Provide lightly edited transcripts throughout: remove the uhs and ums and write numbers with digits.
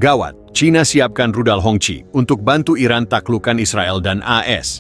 Gawat, China siapkan rudal Hongqi untuk bantu Iran taklukkan Israel dan AS.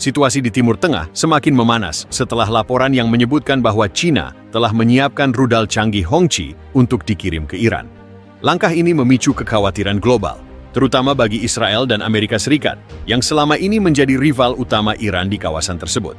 Situasi di Timur Tengah semakin memanas setelah laporan yang menyebutkan bahwa China telah menyiapkan rudal canggih Hongqi untuk dikirim ke Iran. Langkah ini memicu kekhawatiran global, terutama bagi Israel dan Amerika Serikat, yang selama ini menjadi rival utama Iran di kawasan tersebut.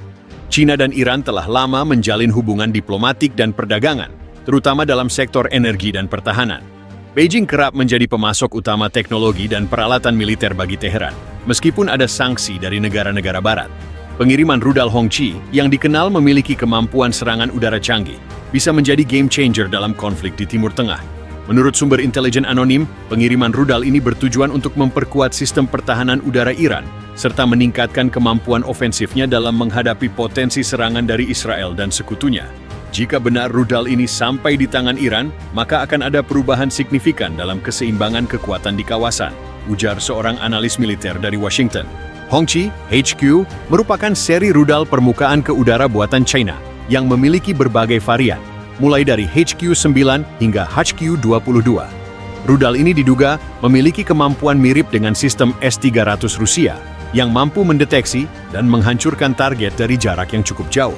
China dan Iran telah lama menjalin hubungan diplomatik dan perdagangan, terutama dalam sektor energi dan pertahanan. Beijing kerap menjadi pemasok utama teknologi dan peralatan militer bagi Teheran, meskipun ada sanksi dari negara-negara barat. Pengiriman rudal Hongqi yang dikenal memiliki kemampuan serangan udara canggih bisa menjadi game changer dalam konflik di Timur Tengah. Menurut sumber intelijen anonim, pengiriman rudal ini bertujuan untuk memperkuat sistem pertahanan udara Iran, serta meningkatkan kemampuan ofensifnya dalam menghadapi potensi serangan dari Israel dan sekutunya. Jika benar rudal ini sampai di tangan Iran, maka akan ada perubahan signifikan dalam keseimbangan kekuatan di kawasan, ujar seorang analis militer dari Washington. Hongqi, HQ, merupakan seri rudal permukaan ke udara buatan China yang memiliki berbagai varian, mulai dari HQ-9 hingga HQ-22. Rudal ini diduga memiliki kemampuan mirip dengan sistem S-300 Rusia yang mampu mendeteksi dan menghancurkan target dari jarak yang cukup jauh.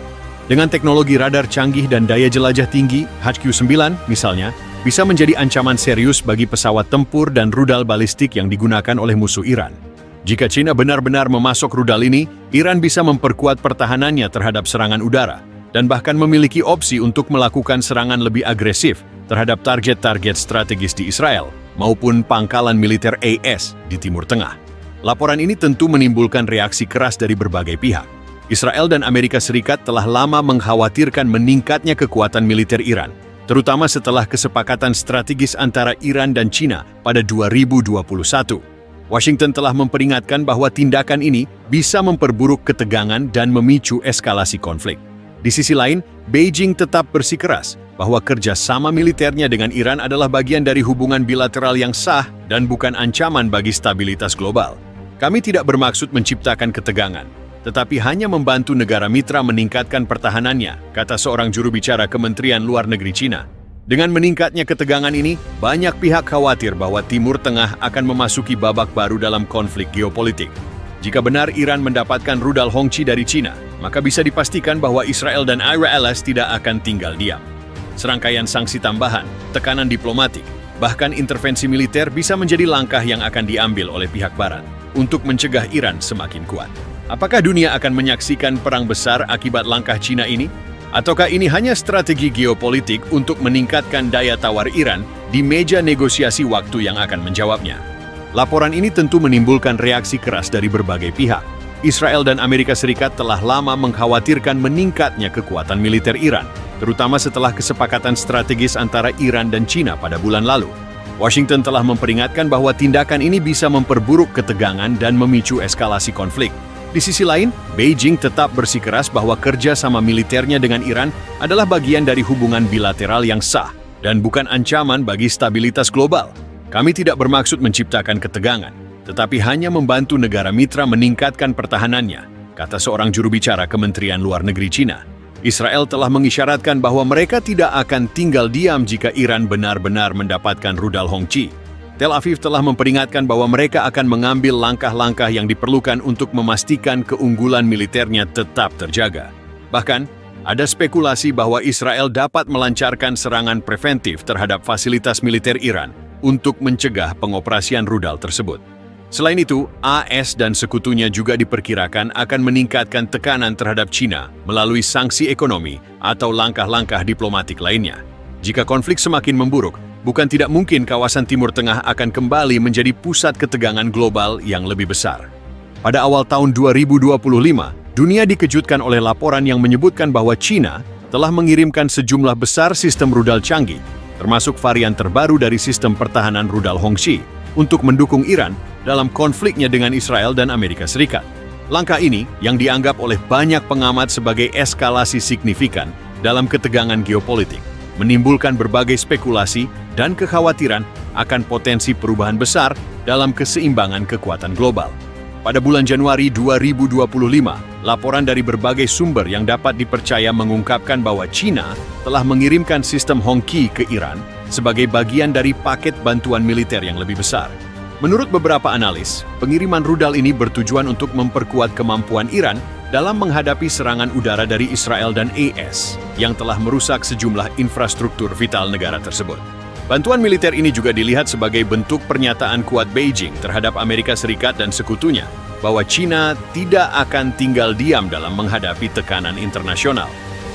Dengan teknologi radar canggih dan daya jelajah tinggi, HQ-9 misalnya, bisa menjadi ancaman serius bagi pesawat tempur dan rudal balistik yang digunakan oleh musuh Iran. Jika China benar-benar memasok rudal ini, Iran bisa memperkuat pertahanannya terhadap serangan udara, dan bahkan memiliki opsi untuk melakukan serangan lebih agresif terhadap target-target strategis di Israel, maupun pangkalan militer AS di Timur Tengah. Laporan ini tentu menimbulkan reaksi keras dari berbagai pihak. Israel dan Amerika Serikat telah lama mengkhawatirkan meningkatnya kekuatan militer Iran, terutama setelah kesepakatan strategis antara Iran dan China pada 2021. Washington telah memperingatkan bahwa tindakan ini bisa memperburuk ketegangan dan memicu eskalasi konflik. Di sisi lain, Beijing tetap bersikeras bahwa kerjasama militernya dengan Iran adalah bagian dari hubungan bilateral yang sah dan bukan ancaman bagi stabilitas global. Kami tidak bermaksud menciptakan ketegangan, tetapi hanya membantu negara mitra meningkatkan pertahanannya, kata seorang juru bicara Kementerian Luar Negeri China. Dengan meningkatnya ketegangan ini, banyak pihak khawatir bahwa Timur Tengah akan memasuki babak baru dalam konflik geopolitik. Jika benar Iran mendapatkan rudal Hongqi dari China, maka bisa dipastikan bahwa Israel dan AS tidak akan tinggal diam. Serangkaian sanksi tambahan, tekanan diplomatik, bahkan intervensi militer bisa menjadi langkah yang akan diambil oleh pihak barat untuk mencegah Iran semakin kuat. Apakah dunia akan menyaksikan perang besar akibat langkah China ini? Ataukah ini hanya strategi geopolitik untuk meningkatkan daya tawar Iran di meja negosiasi waktu yang akan menjawabnya? Laporan ini tentu menimbulkan reaksi keras dari berbagai pihak. Israel dan Amerika Serikat telah lama mengkhawatirkan meningkatnya kekuatan militer Iran, terutama setelah kesepakatan strategis antara Iran dan China pada bulan lalu. Washington telah memperingatkan bahwa tindakan ini bisa memperburuk ketegangan dan memicu eskalasi konflik. Di sisi lain, Beijing tetap bersikeras bahwa kerjasama militernya dengan Iran adalah bagian dari hubungan bilateral yang sah dan bukan ancaman bagi stabilitas global. Kami tidak bermaksud menciptakan ketegangan, tetapi hanya membantu negara mitra meningkatkan pertahanannya, kata seorang juru bicara Kementerian Luar Negeri China. Israel telah mengisyaratkan bahwa mereka tidak akan tinggal diam jika Iran benar-benar mendapatkan rudal Hongqi. Tel Aviv telah memperingatkan bahwa mereka akan mengambil langkah-langkah yang diperlukan untuk memastikan keunggulan militernya tetap terjaga. Bahkan, ada spekulasi bahwa Israel dapat melancarkan serangan preventif terhadap fasilitas militer Iran untuk mencegah pengoperasian rudal tersebut. Selain itu, AS dan sekutunya juga diperkirakan akan meningkatkan tekanan terhadap China melalui sanksi ekonomi atau langkah-langkah diplomatik lainnya. Jika konflik semakin memburuk, bukan tidak mungkin kawasan Timur Tengah akan kembali menjadi pusat ketegangan global yang lebih besar. Pada awal tahun 2025, dunia dikejutkan oleh laporan yang menyebutkan bahwa China telah mengirimkan sejumlah besar sistem rudal canggih, termasuk varian terbaru dari sistem pertahanan rudal Hongqi, untuk mendukung Iran dalam konfliknya dengan Israel dan Amerika Serikat. Langkah ini, yang dianggap oleh banyak pengamat sebagai eskalasi signifikan dalam ketegangan geopolitik, menimbulkan berbagai spekulasi dan kekhawatiran akan potensi perubahan besar dalam keseimbangan kekuatan global. Pada bulan Januari 2025, laporan dari berbagai sumber yang dapat dipercaya mengungkapkan bahwa China telah mengirimkan sistem Hongqi ke Iran sebagai bagian dari paket bantuan militer yang lebih besar. Menurut beberapa analis, pengiriman rudal ini bertujuan untuk memperkuat kemampuan Iran dalam menghadapi serangan udara dari Israel dan AS yang telah merusak sejumlah infrastruktur vital negara tersebut. Bantuan militer ini juga dilihat sebagai bentuk pernyataan kuat Beijing terhadap Amerika Serikat dan sekutunya bahwa China tidak akan tinggal diam dalam menghadapi tekanan internasional.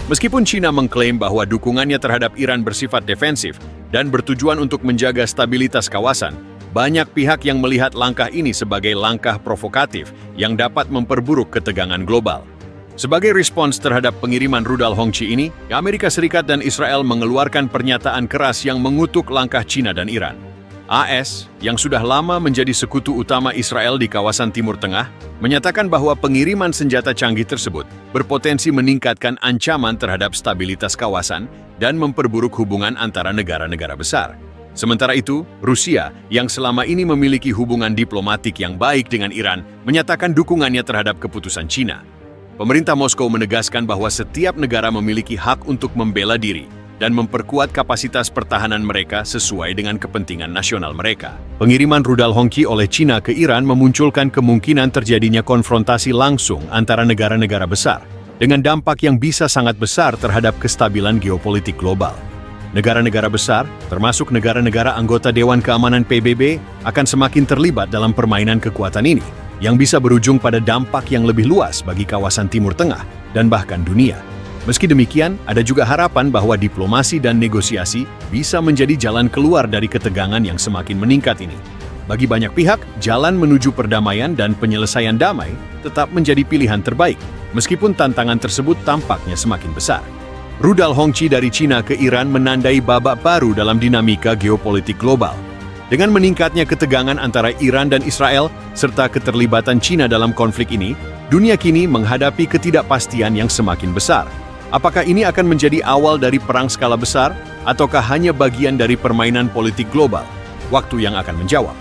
Meskipun China mengklaim bahwa dukungannya terhadap Iran bersifat defensif dan bertujuan untuk menjaga stabilitas kawasan, banyak pihak yang melihat langkah ini sebagai langkah provokatif yang dapat memperburuk ketegangan global. Sebagai respons terhadap pengiriman rudal Hongqi ini, Amerika Serikat dan Israel mengeluarkan pernyataan keras yang mengutuk langkah China dan Iran. AS, yang sudah lama menjadi sekutu utama Israel di kawasan Timur Tengah, menyatakan bahwa pengiriman senjata canggih tersebut berpotensi meningkatkan ancaman terhadap stabilitas kawasan dan memperburuk hubungan antara negara-negara besar. Sementara itu, Rusia, yang selama ini memiliki hubungan diplomatik yang baik dengan Iran, menyatakan dukungannya terhadap keputusan China. Pemerintah Moskow menegaskan bahwa setiap negara memiliki hak untuk membela diri dan memperkuat kapasitas pertahanan mereka sesuai dengan kepentingan nasional mereka. Pengiriman rudal Hongqi oleh China ke Iran memunculkan kemungkinan terjadinya konfrontasi langsung antara negara-negara besar, dengan dampak yang bisa sangat besar terhadap kestabilan geopolitik global. Negara-negara besar, termasuk negara-negara anggota Dewan Keamanan PBB, akan semakin terlibat dalam permainan kekuatan ini, yang bisa berujung pada dampak yang lebih luas bagi kawasan Timur Tengah dan bahkan dunia. Meski demikian, ada juga harapan bahwa diplomasi dan negosiasi bisa menjadi jalan keluar dari ketegangan yang semakin meningkat ini. Bagi banyak pihak, jalan menuju perdamaian dan penyelesaian damai tetap menjadi pilihan terbaik, meskipun tantangan tersebut tampaknya semakin besar. Rudal Hongqi dari China ke Iran menandai babak baru dalam dinamika geopolitik global. Dengan meningkatnya ketegangan antara Iran dan Israel, serta keterlibatan China dalam konflik ini, dunia kini menghadapi ketidakpastian yang semakin besar. Apakah ini akan menjadi awal dari perang skala besar, ataukah hanya bagian dari permainan politik global? Waktu yang akan menjawab.